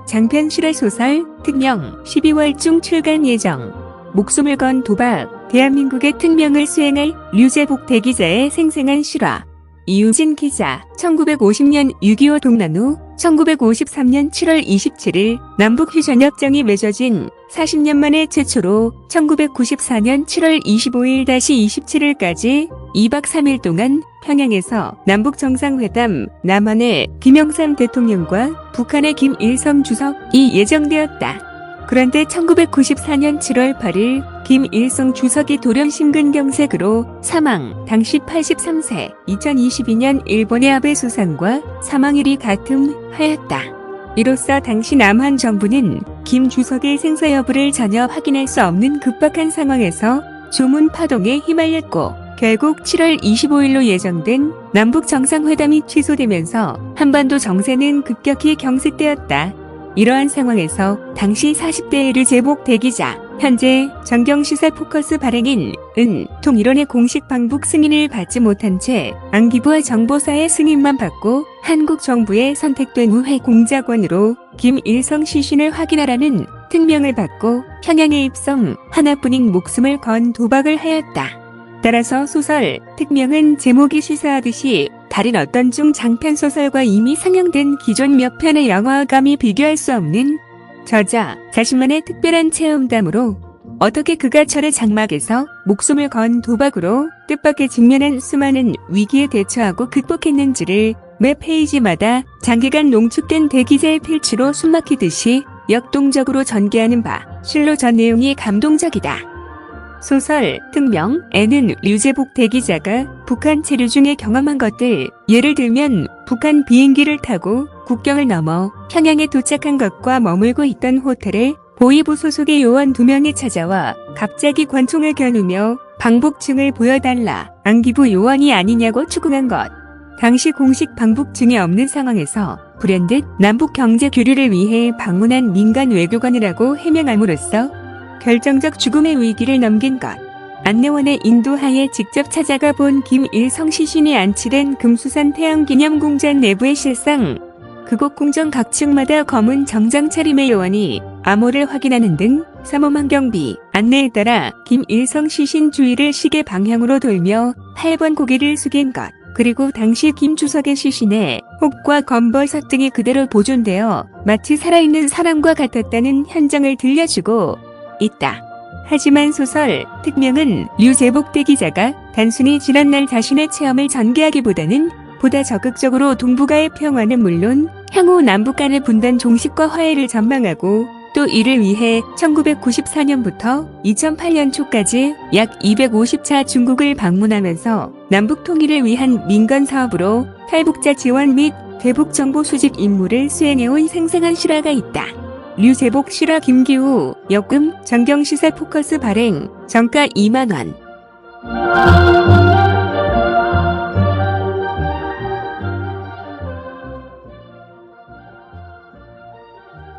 장편 실화 소설 특명 12월 중 출간 예정. 목숨을 건 도박, 대한민국의 특명을 수행할 류제복 대기자의 생생한 실화. 이유진 기자, 1950년 6.25 동란 후 1953년 7월 27일 남북휴전협정이 맺어진 40년 만에 최초로 1994년 7월 25일 다시 27일까지 2박 3일 동안 평양에서 남북정상회담 남한의 김영삼 대통령과 북한의 김일성 주석이 예정되었다. 그런데 1994년 7월 8일 김일성 주석이 돌연 심근경색으로 사망, 당시 83세, 2022년 일본의 아베 수상과 사망일이 같음하였다. 이로써 당시 남한 정부는 김 주석의 생사 여부를 전혀 확인할 수 없는 급박한 상황에서 조문 파동에 휘말렸고 결국 7월 25일로 예정된 남북 정상회담이 취소되면서 한반도 정세는 급격히 경색되었다. 이러한 상황에서 당시 40대의 류제복 대기자, 현재 정경시사 포커스 발행인 통일원의 공식 방북 승인을 받지 못한 채 안기부와 정보사의 승인만 받고 한국 정부에 선택된 우회 공작원으로 김일성 시신을 확인하라는 특명을 받고 평양에 입성, 하나뿐인 목숨을 건 도박을 하였다. 따라서 소설 특명은 제목이 시사하듯이 다른 어떤 중 장편소설과 이미 상영된 기존 몇 편의 영화와 감히 비교할 수 없는 저자 자신만의 특별한 체험담으로 어떻게 그가 철의 장막에서 목숨을 건 도박으로 뜻밖의 직면한 수많은 위기에 대처하고 극복했는지를 매 페이지마다 장기간 농축된 대기자의 필치로 숨막히듯이 역동적으로 전개하는 바 실로 전 내용이 감동적이다. 소설 특명에는 류제복 대기자가 북한 체류 중에 경험한 것들, 예를 들면 북한 비행기를 타고 국경을 넘어 평양에 도착한 것과 머물고 있던 호텔에 보위부 소속의 요원 2명이 찾아와 갑자기 권총을 겨누며 방북증을 보여달라, 안기부 요원이 아니냐고 추궁한 것. 당시 공식 방북증이 없는 상황에서 불현듯 남북 경제 교류를 위해 방문한 민간 외교관이라고 해명함으로써 결정적 죽음의 위기를 넘긴 것. 안내원의 인도하에 직접 찾아가 본 김일성 시신이 안치된 금수산 태양기념공전 내부의 실상, 그곳 궁전 각 층마다 검은 정장 차림의 요원이 암호를 확인하는 등 삼엄한 경비, 안내에 따라 김일성 시신 주위를 시계 방향으로 돌며 8번 고개를 숙인 것. 그리고 당시 김 주석의 시신에 혹과 검버섯 등이 그대로 보존되어 마치 살아있는 사람과 같았다는 현장을 들려주고 있다. 하지만 소설 특명은 류제복 대기자가 단순히 지난날 자신의 체험을 전개하기보다는 보다 적극적으로 동북아의 평화는 물론 향후 남북 간의 분단 종식과 화해를 전망하고 또 이를 위해 1994년부터 2008년 초까지 약 250차 중국을 방문하면서 남북 통일을 위한 민간 사업으로 탈북자 지원 및 대북 정보 수집 임무를 수행해온 생생한 실화가 있다. 류제복 실화 김기우, 역금 정경시사 포커스 발행, 정가 2만원.